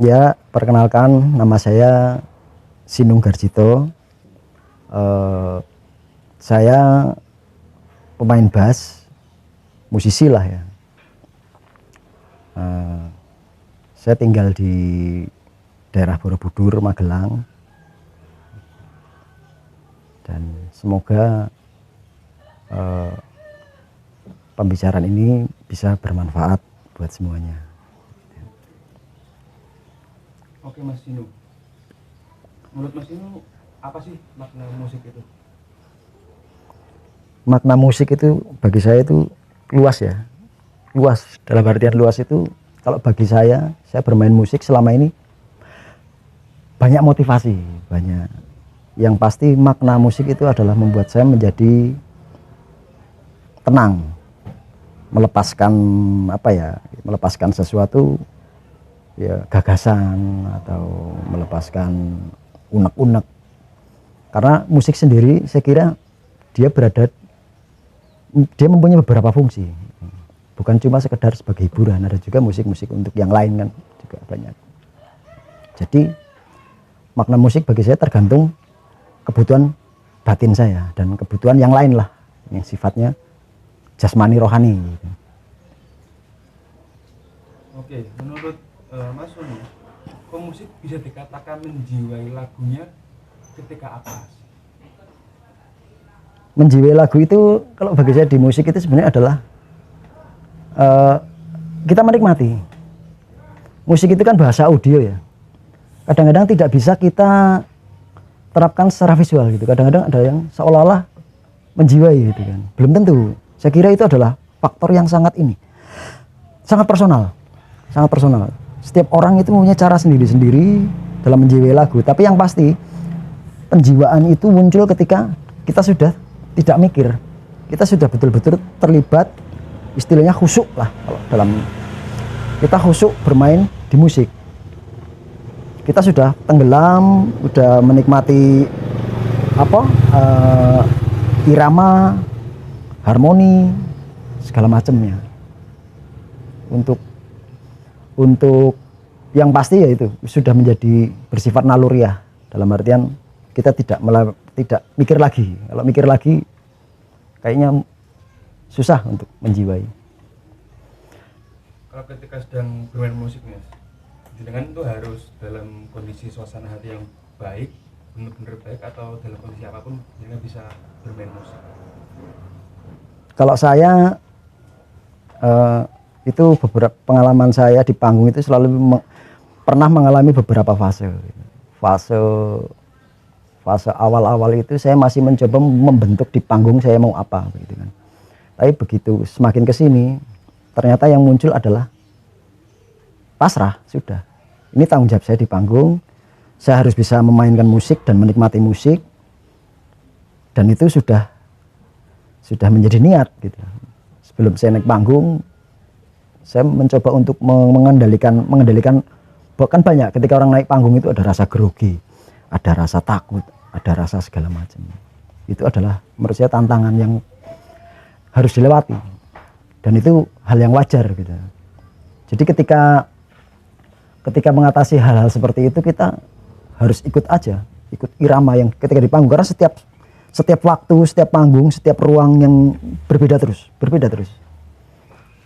Ya, perkenalkan nama saya Sinung Garjito. Eh, saya pemain bass, musisi lah ya. Eh, saya tinggal di daerah Borobudur, Magelang. Dan semoga pembicaraan ini bisa bermanfaat buat semuanya. Oke Mas Sinu, menurut Mas Sinu apa sih makna musik itu? Makna musik itu bagi saya itu luas ya. Luas, dalam artian luas itu kalau bagi saya bermain musik selama ini banyak motivasi, banyak. Yang pasti makna musik itu adalah membuat saya menjadi tenang, melepaskan melepaskan sesuatu ya, gagasan atau melepaskan unek-unek. Karena musik sendiri saya kira dia mempunyai beberapa fungsi, bukan cuma sekedar sebagai hiburan, ada juga musik-musik untuk yang lain kan juga banyak. Jadi makna musik bagi saya tergantung kebutuhan batin saya dan kebutuhan yang lain lah, yang sifatnya jasmani rohani gitu. Oke, menurut Mas Sinu, kok musik bisa dikatakan menjiwai lagunya ketika apa? Menjiwai lagu itu kalau bagi saya di musik itu sebenarnya adalah kita menikmati. Musik itu kan bahasa audio ya. Kadang-kadang tidak bisa kita terapkan secara visual gitu. Kadang-kadang ada yang seolah-olah menjiwai gitu kan. Belum tentu. Saya kira itu adalah faktor yang sangat personal. Sangat personal. Setiap orang itu punya cara sendiri-sendiri dalam menjiwai lagu. Tapi yang pasti penjiwaan itu muncul ketika kita sudah tidak mikir. Kita sudah betul-betul terlibat, istilahnya khusyuk lah kalau dalam kita khusyuk bermain di musik. Kita sudah tenggelam, sudah menikmati irama, harmoni, segala macamnya. Untuk yang pasti ya itu sudah menjadi bersifat naluriah, dalam artian kita tidak mikir lagi. Kalau mikir lagi kayaknya susah untuk menjiwai. Kalau ketika sedang bermain musik Mas, jenengan itu harus dalam kondisi suasana hati yang baik, benar-benar baik, atau dalam kondisi apapun jenengan bisa bermain musik? Kalau saya itu beberapa pengalaman saya di panggung itu selalu pernah mengalami beberapa fase awal-awal itu saya masih mencoba membentuk di panggung saya mau apa gitu kan. Tapi begitu semakin kesini ternyata yang muncul adalah pasrah. Sudah, ini tanggung jawab saya di panggung, saya harus bisa memainkan musik dan menikmati musik, dan itu sudah menjadi niat gitu. Sebelum saya naik panggung saya mencoba untuk mengendalikan bahkan banyak ketika orang naik panggung itu ada rasa grogi, ada rasa takut, ada rasa segala macam. Itu adalah menurut saya tantangan yang harus dilewati dan itu hal yang wajar gitu. Jadi ketika mengatasi hal-hal seperti itu kita harus ikut irama yang ketika di panggung, karena setiap waktu, setiap panggung, setiap ruang yang berbeda terus.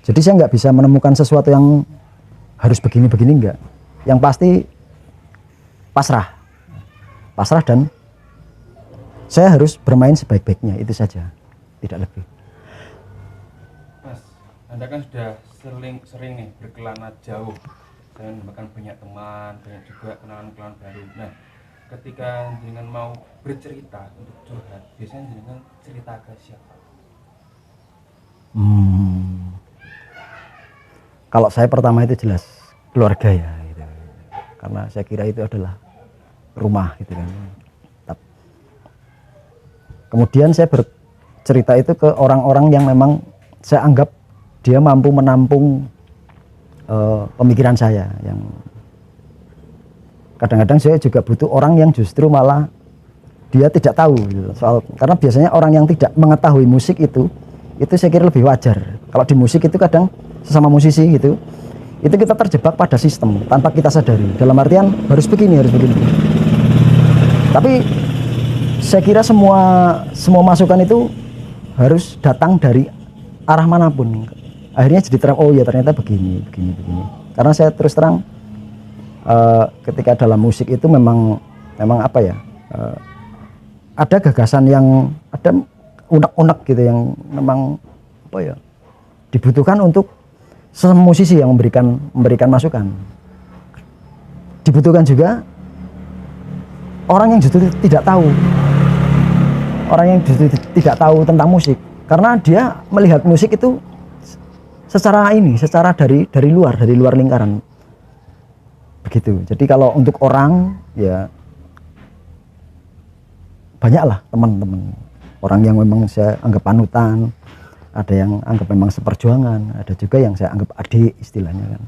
Jadi saya nggak bisa menemukan sesuatu yang harus begini-begini, enggak. Yang pasti pasrah dan saya harus bermain sebaik-baiknya, itu saja, tidak lebih. Mas, Anda kan sudah sering nih berkelana jauh dan bahkan banyak teman, banyak juga kenalan-kenalan baru. Nah, ketika jenengan mau bercerita untuk curhat, biasanya jenengan cerita ke siapa? Kalau saya pertama itu jelas keluarga ya gitu. Karena saya kira itu adalah rumah gitu kan. Kemudian saya bercerita itu ke orang-orang yang memang saya anggap dia mampu menampung pemikiran saya. Yang kadang-kadang saya juga butuh orang yang justru malah dia tidak tahu gitu, karena biasanya orang yang tidak mengetahui musik itu saya kira lebih wajar. Kalau di musik itu kadang sesama musisi gitu, itu kita terjebak pada sistem tanpa kita sadari, dalam artian harus begini. Tapi saya kira semua masukan itu harus datang dari arah manapun. Akhirnya jadi terang, oh ya ternyata begini. Karena saya terus terang ketika dalam musik itu memang apa ya, ada gagasan yang ada unek-unek gitu yang memang apa ya dibutuhkan untuk musisi yang memberikan masukan. Dibutuhkan juga orang yang justru tidak tahu, tentang musik, karena dia melihat musik itu secara dari luar lingkaran begitu. Jadi kalau untuk orang ya banyaklah teman-teman orang yang memang saya anggap panutan, ada yang anggap memang seperjuangan, ada juga yang saya anggap adik istilahnya kan,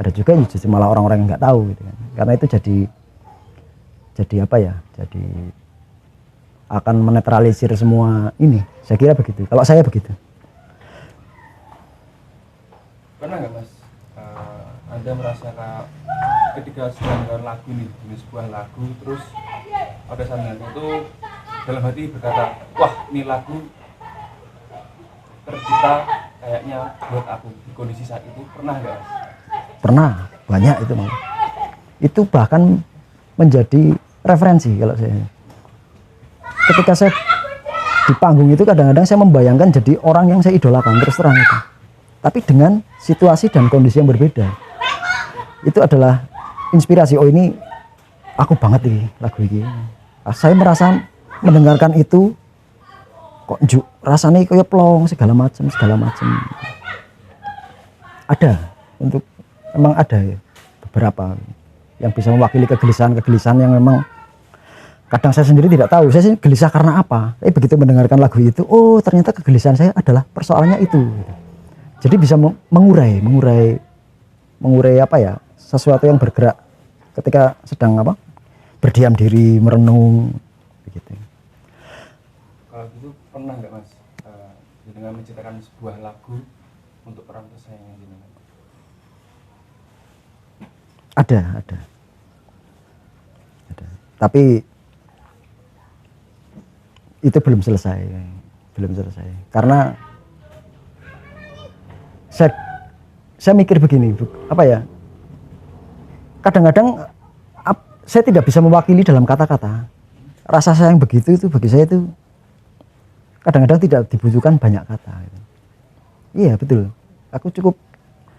ada juga yang justru malah orang-orang yang nggak tahu gitu kan. Karena itu jadi apa ya, jadi akan menetralisir semua ini, saya kira begitu, kalau saya begitu. Pernah nggak Mas, Anda merasa ketika sedang mendengar lagu nih, ini sebuah lagu, terus ada sambungan itu dalam hati berkata, wah ini lagu tercipta kayaknya buat aku di kondisi saat itu, pernah nggak Mas? Pernah, banyak itu malah. Itu bahkan menjadi referensi kalau saya. Ketika saya di panggung itu kadang-kadang saya membayangkan jadi orang yang saya idolakan, terus terang itu. Tapi dengan situasi dan kondisi yang berbeda. Itu adalah inspirasi, oh ini aku banget nih lagu ini. Saya merasa mendengarkan itu kok rasanya kayak plong segala macam. Ada memang ada ya, beberapa yang bisa mewakili kegelisahan yang memang kadang saya sendiri tidak tahu saya sih gelisah karena apa. Tapi begitu mendengarkan lagu itu, oh ternyata kegelisahan saya adalah persoalannya itu. Jadi bisa mengurai apa ya, sesuatu yang bergerak ketika sedang apa, berdiam diri, merenung begitu. Kalau gitu pernah nggak Mas dengan menciptakan sebuah lagu untuk orang tersayang jenengan? Ada. Tapi itu belum selesai. Karena saya mikir begini, apa ya? Kadang-kadang saya tidak bisa mewakili dalam kata-kata. Rasa sayang begitu itu bagi saya itu kadang-kadang tidak dibutuhkan banyak kata. Iya betul. Aku cukup,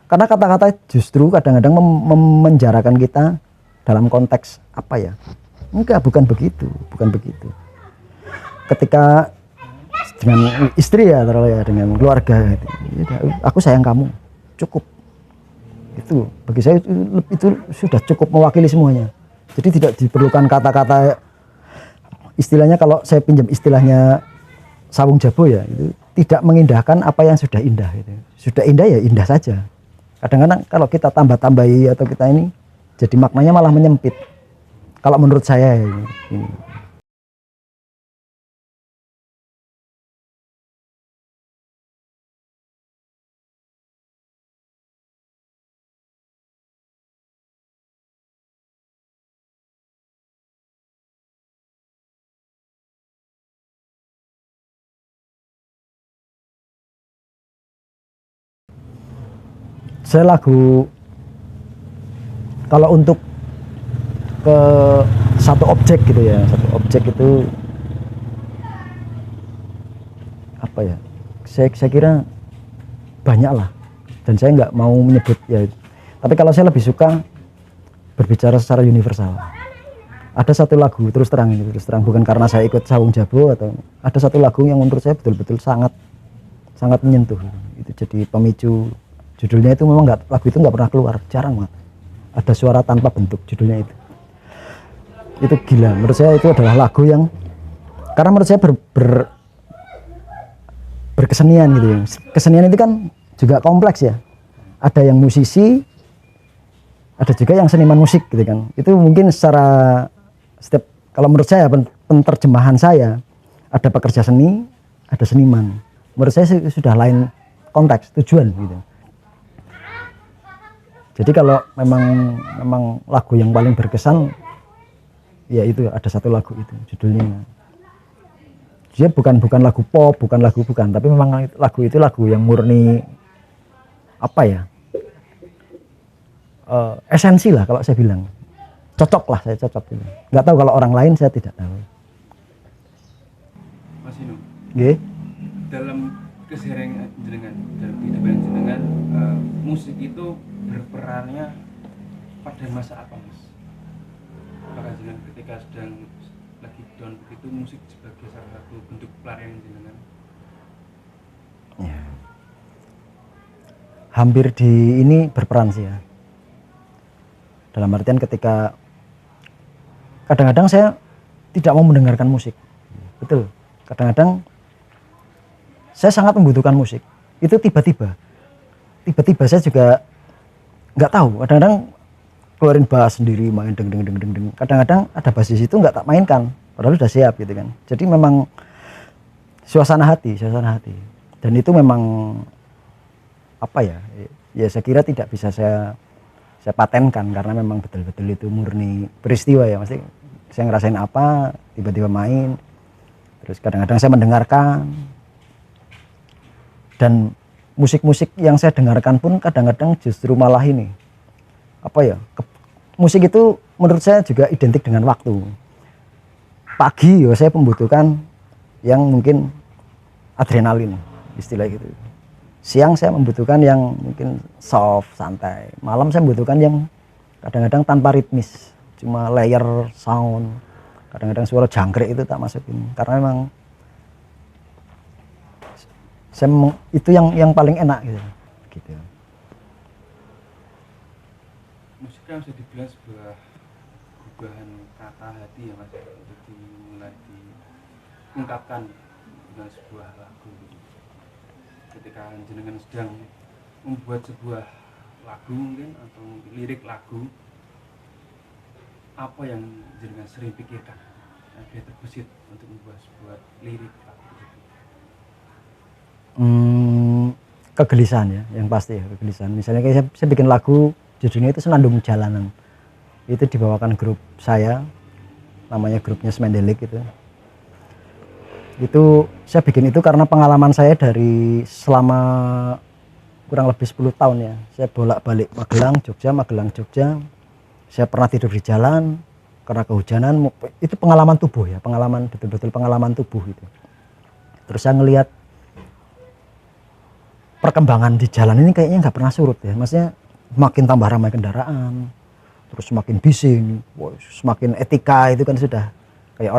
karena kata-kata justru kadang-kadang memenjarakan kita dalam konteks apa ya? Enggak, bukan begitu. Ketika dengan istri ya, dengan keluarga, aku sayang kamu, cukup. Itu bagi saya itu sudah cukup mewakili semuanya. Jadi tidak diperlukan kata-kata, istilahnya kalau saya pinjam istilahnya Sawung Jabo ya, itu tidak mengindahkan apa yang sudah indah. Gitu. Sudah indah ya indah saja. Kadang-kadang kalau kita tambah-tambahi atau kita ini, jadi maknanya malah menyempit. Kalau menurut saya ini. Saya kalau untuk ke satu objek gitu ya, satu objek itu apa ya, saya kira banyak lah, dan saya nggak mau menyebut ya, tapi kalau saya lebih suka berbicara secara universal. Ada satu lagu, terus terang bukan karena saya ikut Sawung Jabo, atau ada satu lagu yang menurut saya betul-betul sangat menyentuh, itu jadi pemicu. Judulnya itu memang lagu itu nggak pernah keluar, jarang banget. Ada suara tanpa bentuk, judulnya itu gila. Menurut saya itu adalah lagu yang, karena menurut saya berkesenian gitu ya. Kesenian itu kan juga kompleks ya. Ada yang musisi, ada juga yang seniman musik gitu kan. Itu mungkin secara kalau menurut saya penterjemahan saya, ada pekerja seni, ada seniman. Menurut saya sudah lain konteks, tujuan gitu. Jadi kalau memang lagu yang paling berkesan, ya itu ada satu lagu itu judulnya. Dia bukan lagu pop, tapi memang lagu itu lagu yang murni apa ya? Esensi lah kalau saya bilang. Cocok lah, saya cocok gitu. Nggak tahu kalau orang lain, saya tidak tahu. Mas Inu, Nggih. dalam keseharian jenengan, dalam kehidupan jenengan, musik itu berperannya pada masa apa, Mas? Apakah jenengan ketika sedang lagi down begitu, musik sebagai salah satu bentuk pelarian jenengan? Ya. Hampir di ini berperan sih ya. Dalam artian ketika kadang-kadang saya tidak mau mendengarkan musik. Betul. Kadang-kadang saya sangat membutuhkan musik. Itu tiba-tiba saya juga nggak tahu. Kadang-kadang keluarin bass sendiri, main deng deng deng deng deng. Kadang-kadang ada bass di situ nggak tak mainkan, padahal udah siap gitu kan. Jadi memang suasana hati. Dan itu memang apa ya? Ya saya kira tidak bisa saya patenkan karena memang betul-betul itu murni peristiwa ya, mesti saya ngerasain apa tiba-tiba main. Terus kadang-kadang saya mendengarkan, dan musik-musik yang saya dengarkan pun kadang-kadang justru malah ini apa ya, musik itu menurut saya juga identik dengan waktu. Pagi ya saya membutuhkan yang mungkin adrenalin istilah gitu. Siang saya membutuhkan yang mungkin soft, santai. Malam saya membutuhkan yang kadang-kadang tanpa ritmis, cuma layer sound. Kadang-kadang suara jangkrik itu tak masukin, karena memang itu yang paling enak gitu. Musik kan bisa dibilang sebuah perubahan kata hati ya, Mas, untuk dimulai diungkapkan dengan sebuah lagu gitu. Ketika jenengan sedang membuat sebuah lagu mungkin atau lirik lagu, apa yang jenengan sering pikirkan biar terbesit untuk membuat sebuah lirik lagu tersebut? Kegelisahan ya, yang pasti ya, kegelisahan. Misalnya kayak saya bikin lagu judulnya itu Senandung Jalanan. Itu dibawakan grup saya, namanya grupnya Semendelik gitu. Itu saya bikin itu karena pengalaman saya dari selama kurang lebih 10 tahun ya. Saya bolak-balik Magelang, Jogja. Saya pernah tidur di jalan karena kehujanan. Itu pengalaman tubuh ya, betul-betul pengalaman tubuh itu. Terus saya ngelihat perkembangan di jalan ini kayaknya nggak pernah surut ya. Maksudnya makin tambah ramai kendaraan, terus semakin bising, semakin etika itu kan sudah kayak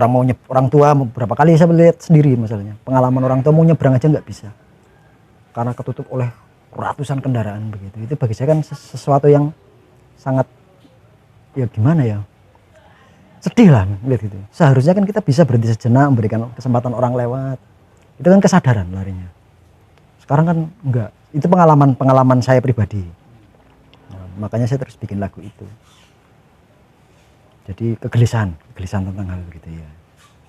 orang tua beberapa kali saya melihat sendiri, masalahnya pengalaman orang tua mau nyebrang aja nggak bisa karena ketutup oleh ratusan kendaraan begitu. Itu bagi saya kan sesuatu yang sangat ya gimana ya, sedih lah melihat gitu. Seharusnya kan kita bisa berhenti sejenak, memberikan kesempatan orang lewat, itu kan kesadaran larinya. Sekarang kan enggak. Itu pengalaman saya pribadi. Nah, makanya saya terus bikin lagu itu. Jadi kegelisahan tentang hal begitu ya.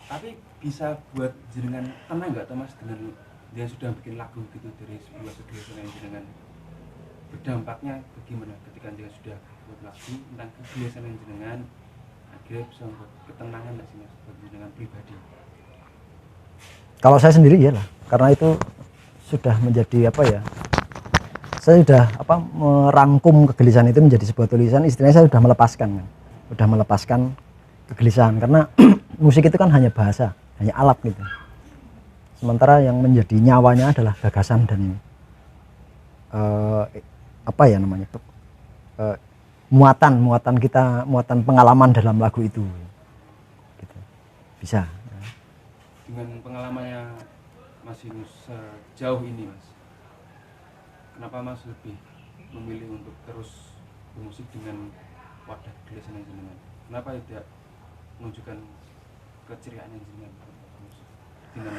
Tapi bisa buat jenengan tenang nggak, Mas, dengan dia sudah bikin lagu gitu dari sebuah kegelisahan yang jenengan, berdampaknya bagaimana ketika dia sudah buat lagu tentang kegelisahan yang jenengan, akhirnya bisa membuat ketenangan nggak sih, Mas, buat jenengan pribadi? Kalau saya sendiri iyalah, karena itu sudah menjadi apa ya, saya sudah merangkum kegelisahan itu menjadi sebuah tulisan. Istilahnya saya sudah melepaskan kegelisahan, karena musik itu kan hanya bahasa, hanya alat gitu. Sementara yang menjadi nyawanya adalah gagasan dan muatan kita, muatan pengalaman dalam lagu itu gitu. Bisa dengan pengalamannya Mas Yunus sejauh ini, Mas, kenapa Mas lebih memilih untuk terus bermusik dengan wadah kegelisahan yang jenengan? Kenapa tidak menunjukkan keceriaan yang jenengan? Dengan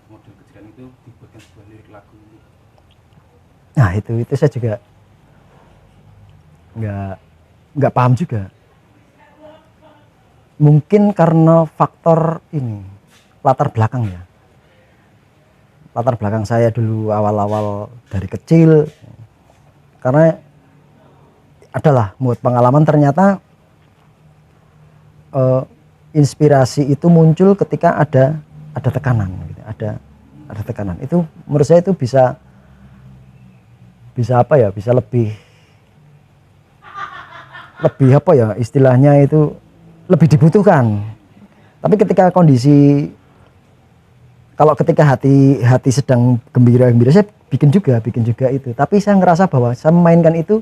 model keceriaan itu dibuatkan sebuah lirik lagu ini. Nah itu saya juga nggak paham juga. Mungkin karena faktor ini, latar belakang ya. Latar belakang saya dulu awal-awal dari kecil, karena adalah buat pengalaman ternyata inspirasi itu muncul ketika ada tekanan gitu. ada tekanan itu menurut saya itu bisa apa ya, bisa lebih apa ya istilahnya, itu lebih dibutuhkan. Tapi ketika kondisi, kalau ketika hati sedang gembira saya bikin juga itu, tapi saya ngerasa bahwa saya memainkan itu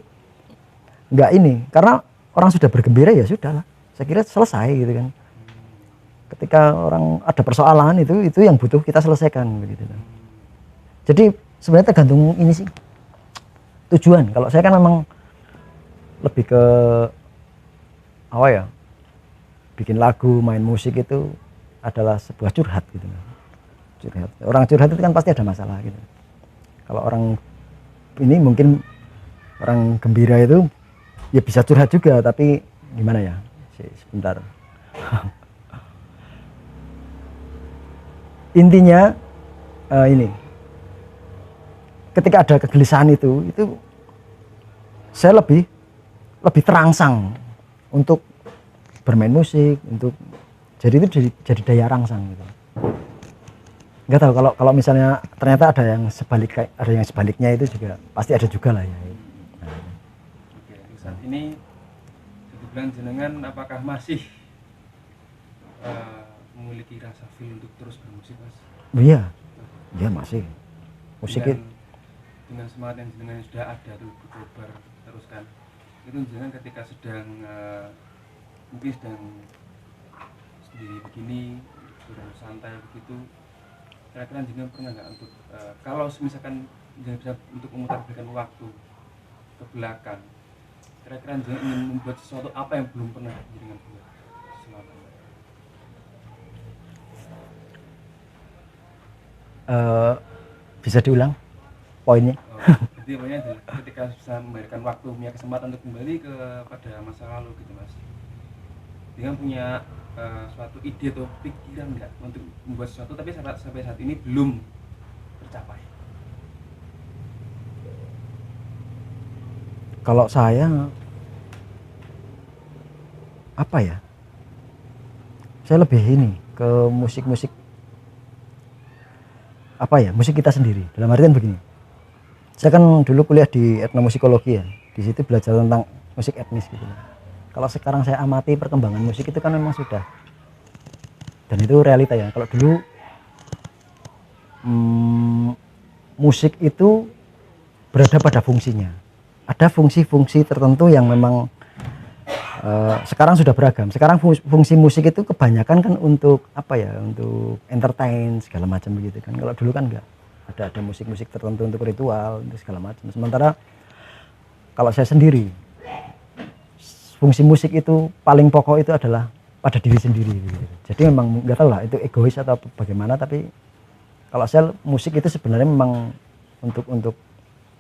nggak ini, karena orang sudah bergembira ya sudah lah, saya kira selesai gitu kan. Ketika orang ada persoalan itu yang butuh kita selesaikan begitu. Jadi sebenarnya tergantung ini sih tujuan. Kalau saya kan memang lebih ke apa ya, bikin lagu, main musik itu adalah sebuah curhat gitu. Curhat. Orang curhat itu kan pasti ada masalah gitu. Kalau orang ini mungkin orang gembira itu ya bisa curhat juga, tapi gimana ya? Sebentar. Intinya ini, ketika ada kegelisahan itu saya lebih terangsang untuk bermain musik, untuk jadi itu jadi daya rangsang gitu. Nggak tahu kalau misalnya ternyata ada yang sebaliknya itu juga pasti ada juga lah ya. Nah. Oke, saat ini dibilang jenengan apakah masih memiliki rasa feel untuk terus bermusik, Mas? Iya masih. Musik dengan semangat yang jenengan sudah ada tuh berkobar teruskan. Itu jenengan ketika sedang mungkin sedang sendiri begini, sedang santai begitu, kira-kira jenengan pernah nggak untuk kalau misalkan jenengan bisa untuk memutarkan waktu ke belakang, kira-kira jenengan ingin membuat sesuatu apa yang belum pernah jenengan buat selama ini? Bisa diulang poinnya? Jadi pokoknya ketika bisa memberikan waktu, punya kesempatan untuk kembali kepada masa lalu gitu, Mas, dengan punya suatu ide atau pikiran nggak untuk membuat sesuatu tapi sampai saat ini belum tercapai? Kalau saya apa ya, saya lebih ini ke musik apa ya, musik kita sendiri. Dalam artian begini, saya kan dulu kuliah di etnomusikologi ya, di situ belajar tentang musik etnis gitu. Kalau sekarang saya amati perkembangan musik itu kan memang sudah, dan itu realita ya. Kalau dulu musik itu berada pada fungsinya, ada fungsi-fungsi tertentu yang memang sekarang sudah beragam. Sekarang fungsi musik itu kebanyakan kan untuk apa ya, untuk entertain segala macam begitu kan. Kalau dulu kan enggak, ada musik-musik tertentu untuk ritual, untuk segala macam. Sementara kalau saya sendiri, fungsi musik itu paling pokok itu adalah pada diri sendiri gitu. Jadi memang nggak tahu lah itu egois atau bagaimana, tapi kalau saya, musik itu sebenarnya memang untuk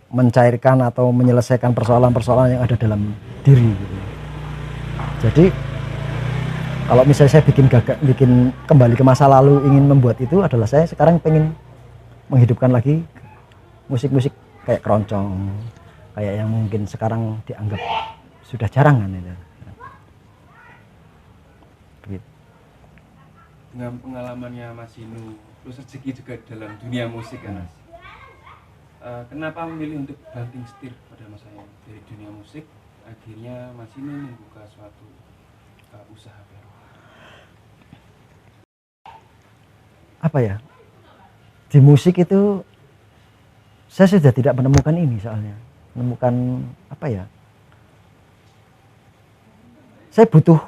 mencairkan atau menyelesaikan persoalan-persoalan yang ada dalam diri gitu. Jadi kalau misalnya saya bikin kembali ke masa lalu, ingin membuat itu adalah saya sekarang pengen menghidupkan lagi musik-musik kayak keroncong, kayak yang mungkin sekarang dianggap sudah jarang kan itu. Begitu. Dengan pengalamannya Mas Inu, terus rezeki juga dalam dunia musik kan, Mas. Kenapa memilih untuk banting setir pada masanya dari dunia musik, akhirnya Mas Inu membuka suatu usaha baru? Apa ya, di musik itu saya sudah tidak menemukan ini, soalnya menemukan apa ya, saya butuh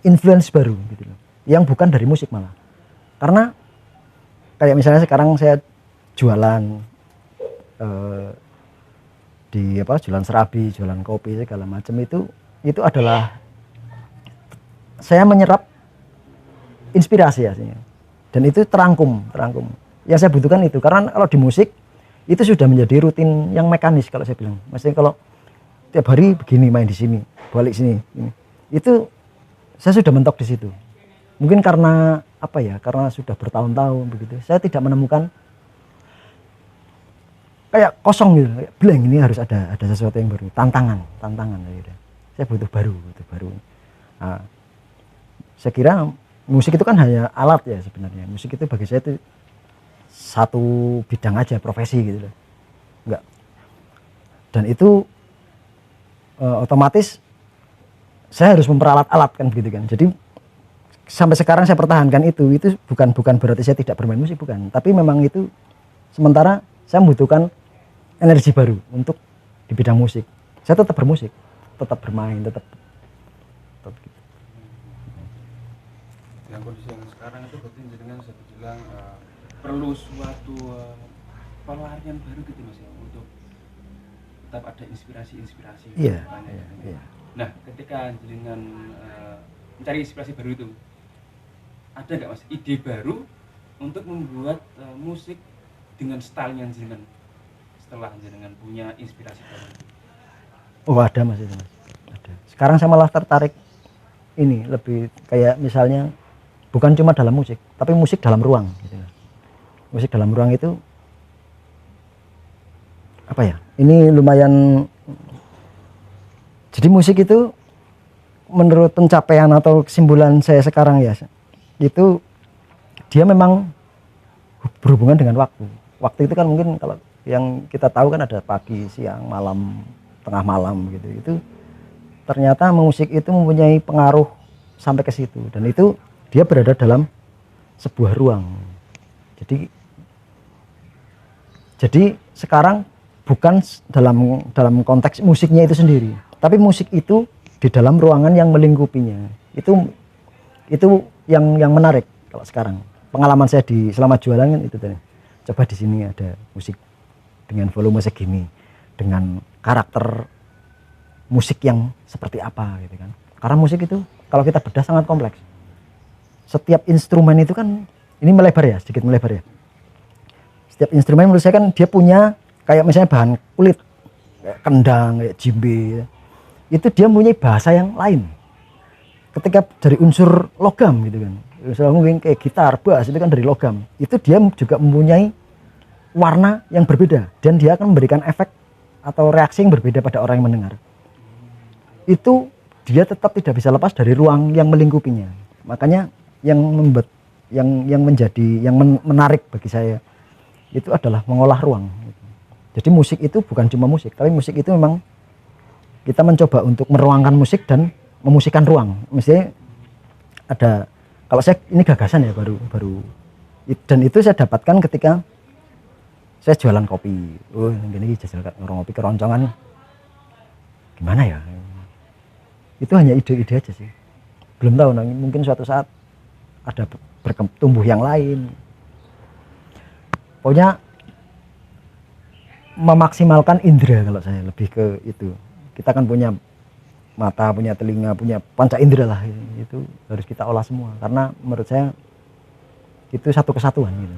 influence baru gitu loh, yang bukan dari musik malah. Karena kayak misalnya sekarang saya jualan jualan serabi, jualan kopi segala macam, itu adalah saya menyerap inspirasi aslinya, dan itu terangkum. Yang saya butuhkan itu, karena kalau di musik itu sudah menjadi rutin yang mekanis kalau saya bilang. Maksudnya kalau tiap hari begini, main di sini, balik sini, ini. Itu saya sudah mentok di situ. Mungkin karena apa ya, karena sudah bertahun-tahun begitu, saya tidak menemukan kayak kosong gitu, kayak blank. Ini harus ada sesuatu yang baru, tantangan gitu. Saya butuh baru. Nah, saya kira musik itu kan hanya alat ya sebenarnya. Musik itu bagi saya itu satu bidang aja, profesi gitu loh. Enggak. Dan itu otomatis saya harus memperalat alat kan begitu kan. Jadi sampai sekarang saya pertahankan itu bukan berarti saya tidak bermain musik, bukan. Tapi memang itu sementara saya membutuhkan energi baru untuk di bidang musik. Saya tetap bermusik, tetap bermain, tetap gitu. Yang kondisi yang sekarang itu berarti dengan saya bilang perlu suatu pelarian baru gitu Mas ya, untuk tetap ada inspirasi. Iya. Nah, ketika dengan mencari inspirasi baru itu, ada nggak Mas ide baru untuk membuat musik dengan stylenya jenengan setelah jenengan punya inspirasi baru? Oh ada Mas itu Mas. Ada. Sekarang saya malah tertarik ini lebih kayak misalnya bukan cuma dalam musik, tapi musik dalam ruang gitu. Musik dalam ruang itu apa ya? Ini lumayan. Jadi musik itu menurut pencapaian atau kesimpulan saya sekarang ya, itu dia memang berhubungan dengan waktu. Waktu itu kan mungkin kalau yang kita tahu kan ada pagi, siang, malam, tengah malam gitu. Itu ternyata musik itu mempunyai pengaruh sampai ke situ, dan itu dia berada dalam sebuah ruang. Jadi sekarang bukan dalam konteks musiknya itu sendiri, tapi musik itu di dalam ruangan yang melingkupinya. Itu yang menarik kalau sekarang. Pengalaman saya selama jualan kan itu tadi. Coba di sini ada musik dengan volume segini, dengan karakter musik yang seperti apa gitu kan. Karena musik itu kalau kita bedah sangat kompleks. Setiap instrumen itu kan, ini sedikit melebar ya. Setiap instrumen menurut saya kan dia punya kayak misalnya bahan kulit, kayak kendang, kayak djembe. Itu dia mempunyai bahasa yang lain. Ketika dari unsur logam gitu kan. Misalnya mungkin kayak gitar, bass itu kan dari logam. Itu dia juga mempunyai warna yang berbeda, dan dia akan memberikan efek atau reaksi yang berbeda pada orang yang mendengar. Itu dia tetap tidak bisa lepas dari ruang yang melingkupinya. Makanya yang menarik bagi saya itu adalah mengolah ruang. Jadi musik itu bukan cuma musik, tapi musik itu memang kita mencoba untuk meruangkan musik dan memusikkan ruang. Misalnya ada, kalau saya ini gagasan ya baru dan itu saya dapatkan ketika saya jualan kopi. Oh gini jajal ngopi keroncongan gimana ya, itu hanya ide-ide aja sih, belum tahu mungkin suatu saat ada bertumbuh yang lain. Pokoknya memaksimalkan indera, kalau saya lebih ke itu. Kita kan punya mata, punya telinga, punya panca indera lah, itu harus kita olah semua, karena menurut saya itu satu kesatuan gitu.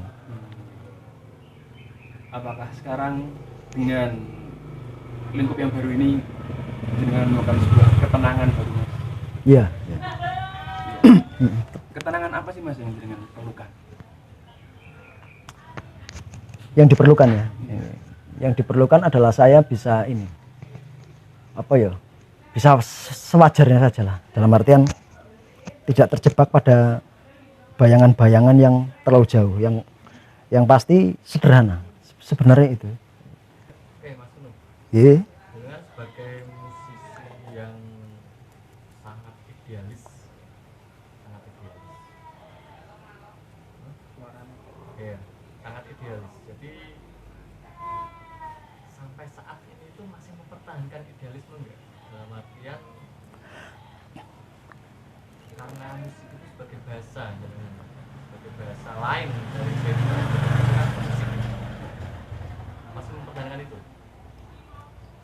Apakah sekarang dengan lingkup yang baru ini dengan melakukan sebuah ketenangan baru Mas? Iya. Ketenangan apa sih Mas yang dengan perlukan? Yang diperlukan ya. Yang diperlukan adalah saya bisa ini. Apa ya? Bisa sewajarnya saja lah. Dalam artian tidak terjebak pada bayangan-bayangan yang terlalu jauh, yang pasti sederhana. Sebenarnya itu. Oke, Mas Gunung. Iya. Dengan sebagai musisi yang sangat idealis. Iya, sangat idealis. Jadi sampai saat ini itu masih mempertahankan idealisme enggak? Dalam artian karena musik itu sebagai bahasa, sebagai bahasa lain dari musik, masih mempertahankan itu.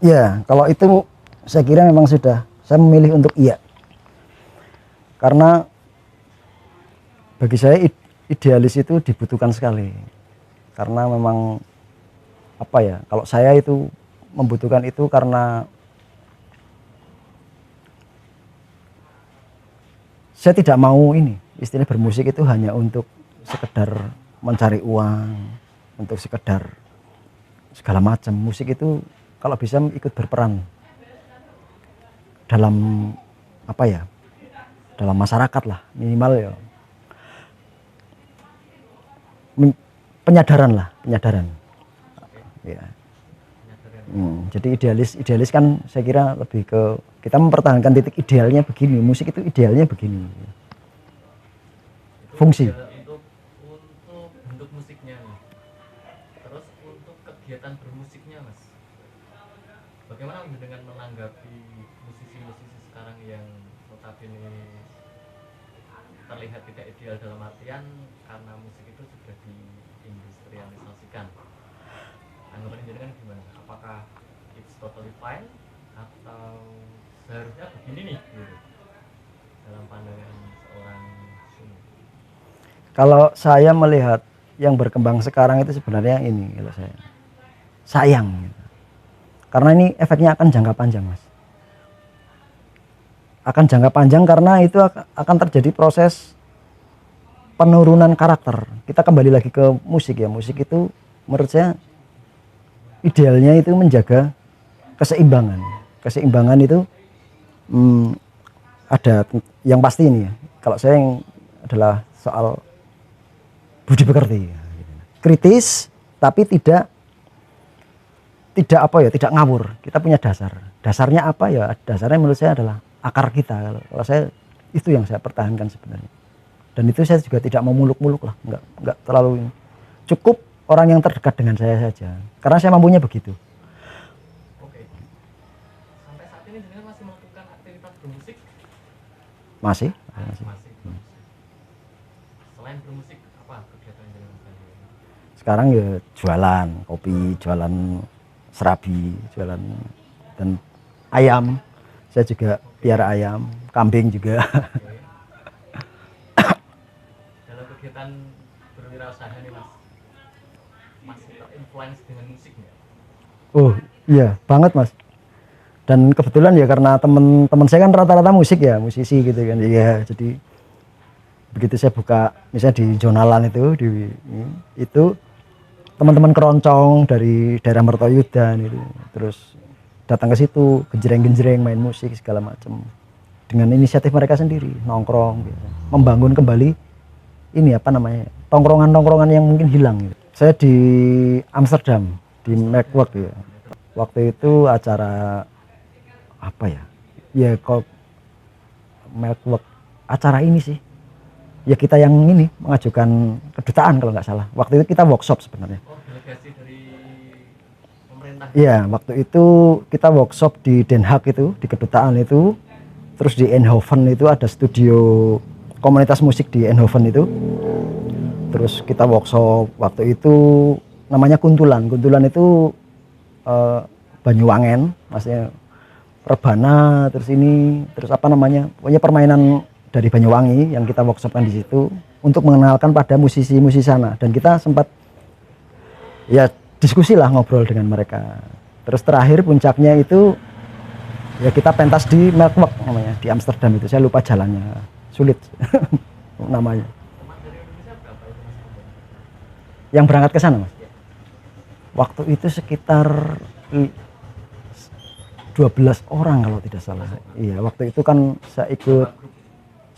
Ya, kalau itu saya kira memang sudah, saya memilih untuk iya. Karena bagi saya idealis itu dibutuhkan sekali. Karena memang apa ya, kalau saya itu membutuhkan itu karena saya tidak mau ini, istilah bermusik itu hanya untuk sekedar mencari uang, untuk sekedar segala macam. Musik itu kalau bisa ikut berperan dalam apa ya, dalam masyarakat lah, minimal ya penyadaran lah, penyadaran ya. Jadi idealis kan saya kira lebih ke kita mempertahankan titik idealnya begini, musik itu idealnya begini, fungsi. Untuk bentuk musiknya nih. Terus untuk kegiatan bermusiknya Mas, bagaimana dengan menanggapi musisi-musisi sekarang yang notabene terlihat tidak ideal dalam artian karena musik itu sudah diindustrialisasikan? Anggapan jenengan gimana? Apakah it's totally fine atau seharusnya begini nih gitu dalam pandangan seorang seni? Kalau saya melihat yang berkembang sekarang itu sebenarnya ini, kalau saya sayang gitu. Karena ini efeknya akan jangka panjang Mas, akan jangka panjang karena itu akan terjadi proses penurunan karakter. Kita kembali lagi ke musik ya, musik itu menurut saya idealnya itu menjaga keseimbangan. Keseimbangan itu ada yang pasti ini ya. Kalau saya yang adalah soal budi pekerti, kritis tapi tidak apa ya, tidak ngawur. Kita punya dasar. Dasarnya apa ya? Dasarnya menurut saya adalah akar kita. Kalau saya itu yang saya pertahankan sebenarnya. Dan itu saya juga tidak mau muluk-muluk lah, enggak terlalu ini. Cukup orang yang terdekat dengan saya saja. Karena saya mampunya begitu. Oke. Sampai saat ini jenengan masih melakukan aktivitas bermusik? Masih. Masih bermusik. Selain bermusik, apa kegiatan jenengan sehari-hari? Sekarang ya jualan kopi, jualan serabi, jualan dan ayam. Saya juga piara ayam, kambing juga. Oke. Dalam kegiatan berwirausaha nih Mas, masih terinfluence dengan musik nggak? Oh iya banget Mas. Dan kebetulan ya karena teman-teman saya kan rata-rata musik ya, musisi gitu kan. Iya, jadi begitu saya buka misalnya di Jonalan itu teman-teman keroncong dari daerah Mertoyudan itu terus datang ke situ, genjreng-genjreng main musik segala macam. Dengan inisiatif mereka sendiri, nongkrong gitu. Membangun kembali ini apa namanya? Tongkrongan-tongkrongan yang mungkin hilang gitu. Saya di Amsterdam, di Merkwork ya. Waktu itu acara apa ya? Ya kok Merkwork acara ini sih. Ya kita yang ini mengajukan kedutaan kalau nggak salah. Waktu itu kita workshop sebenarnya. Oh, delegasi dari pemerintah. Iya, waktu itu kita workshop di Den Haag itu, di kedutaan itu. Terus di Eindhoven itu ada studio komunitas musik di Eindhoven itu. Terus kita workshop waktu itu namanya Kuntulan. Kuntulan itu Banyuwangen, maksudnya rebana, terus ini, terus apa namanya, pokoknya permainan dari Banyuwangi yang kita workshopkan di situ untuk mengenalkan pada musisi-musisi sana. Dan kita sempat ya diskusi lah, ngobrol dengan mereka. Terus terakhir puncaknya itu ya kita pentas di Merkwork namanya, di Amsterdam itu. Saya lupa jalannya, sulit namanya. Teman dari Indonesia berapa itu Mas? Yang berangkat ke sana Mas? Waktu itu sekitar 12 orang kalau tidak salah. Iya, waktu itu kan saya ikut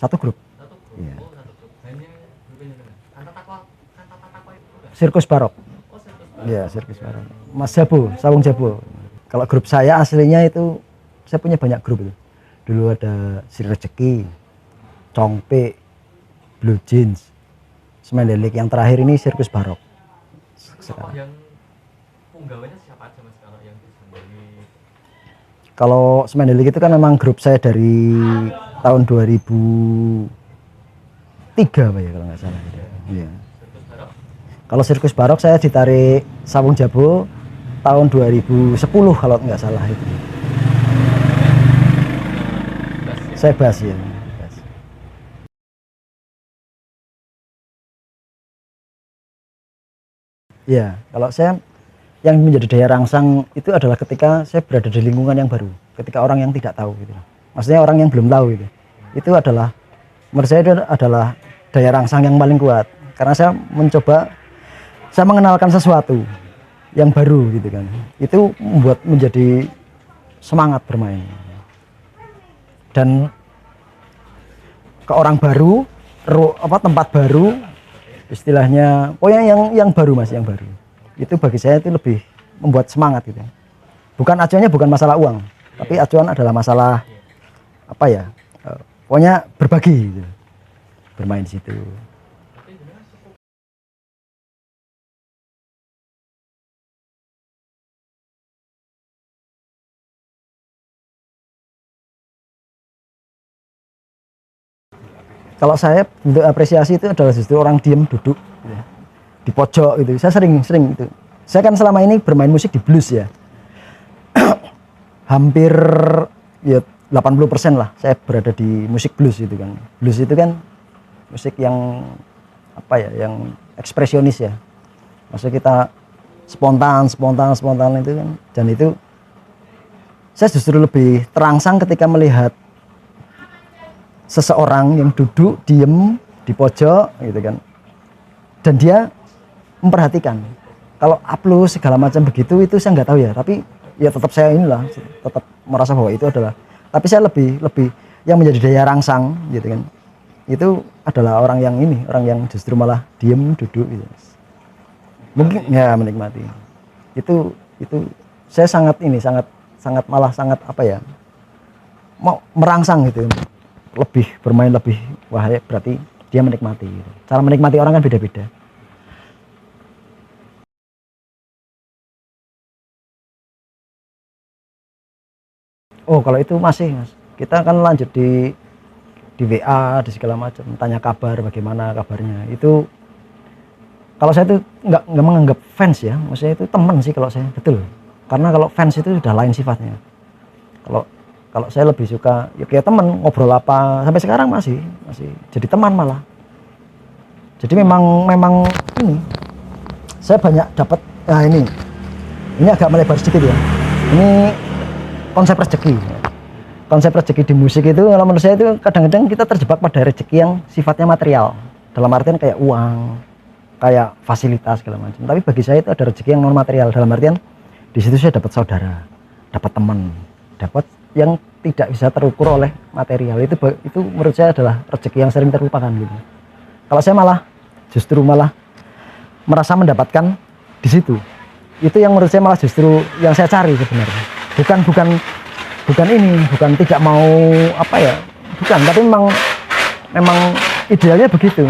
satu grup. Satu grup. Iya. Oh, satu grup. Hanya grupnya jenengan. Kanta-takwa itu bukan? Sirkus Barok. Oh, sirkus. Iya, Sirkus Barok. Mas Jabo, Sawung Jabo. Kalau grup saya aslinya itu saya punya banyak grup itu. Dulu ada Si Rezeki, Congpe, Blue Jeans, Semendelik. Yang terakhir ini Sirkus Barok. Sekarang yang punggawanya siapa aja Mas kalau yang disembeli? Kalau Semendelik itu kan memang grup saya dari tahun 2003 Pak ya kalau nggak salah. Iya. Sirkus Barok? Kalau Sirkus Barok saya ditarik Sawung Jabo tahun 2010 kalau nggak salah itu. Saya bass ya. Bass. Ya, kalau saya yang menjadi daya rangsang itu adalah ketika saya berada di lingkungan yang baru, ketika orang yang tidak tahu gitu. Maksudnya orang yang belum tahu gitu. Itu adalah menurut saya itu adalah daya rangsang yang paling kuat karena saya mencoba, saya mengenalkan sesuatu yang baru gitu kan. Itu membuat menjadi semangat bermain. Dan ke orang baru, tempat baru, istilahnya, pokoknya yang baru Mas, yang baru. Itu bagi saya itu lebih membuat semangat gitu. Bukan acuannya bukan masalah uang, tapi acuan adalah masalah apa ya? Pokoknya berbagi gitu. Bermain di situ. Kalau saya bentuk apresiasi itu adalah justru orang diem duduk gitu ya, di pojok gitu. Saya sering itu. Saya kan selama ini bermain musik di blues ya. Hampir ya 80% lah saya berada di musik blues itu kan. Blues itu kan musik yang apa ya, yang ekspresionis ya. Maksudnya kita spontan itu kan. Dan itu saya justru lebih terangsang ketika melihat seseorang yang duduk diem di pojok gitu kan, dan dia memperhatikan. Kalau upload segala macam begitu itu saya nggak tahu ya, tapi ya tetap saya inilah tetap merasa bahwa itu adalah, tapi saya lebih yang menjadi daya rangsang gitu kan, itu adalah orang yang justru malah diem duduk gitu. Mungkin ya menikmati itu saya sangat malah sangat apa ya, mau merangsang gitu, lebih bermain lebih, wah ya berarti dia menikmati gitu. Cara menikmati orang kan beda-beda. Oh kalau itu masih Mas, kita kan lanjut di WA di segala macam, tanya kabar bagaimana kabarnya. Itu kalau saya itu nggak menganggap fans ya, maksudnya itu teman sih kalau saya, betul. Karena kalau fans itu sudah lain sifatnya. Kalau saya lebih suka ya kayak teman, ngobrol apa, sampai sekarang masih jadi teman malah. Jadi memang ini saya banyak dapat, nah ini agak melebar sedikit ya. Ini konsep rezeki di musik itu, kalau menurut saya itu kadang-kadang kita terjebak pada rezeki yang sifatnya material, dalam artian kayak uang, kayak fasilitas segala macam. Tapi bagi saya itu ada rezeki yang non material, dalam artian di situ saya dapat saudara, dapat teman, dapat yang tidak bisa terukur oleh material. Itu menurut saya adalah rezeki yang sering terlupakan gitu. Kalau saya justru merasa mendapatkan di situ. Itu yang menurut saya malah justru yang saya cari sebenarnya. Bukan tidak mau apa ya, bukan, tapi memang idealnya begitu.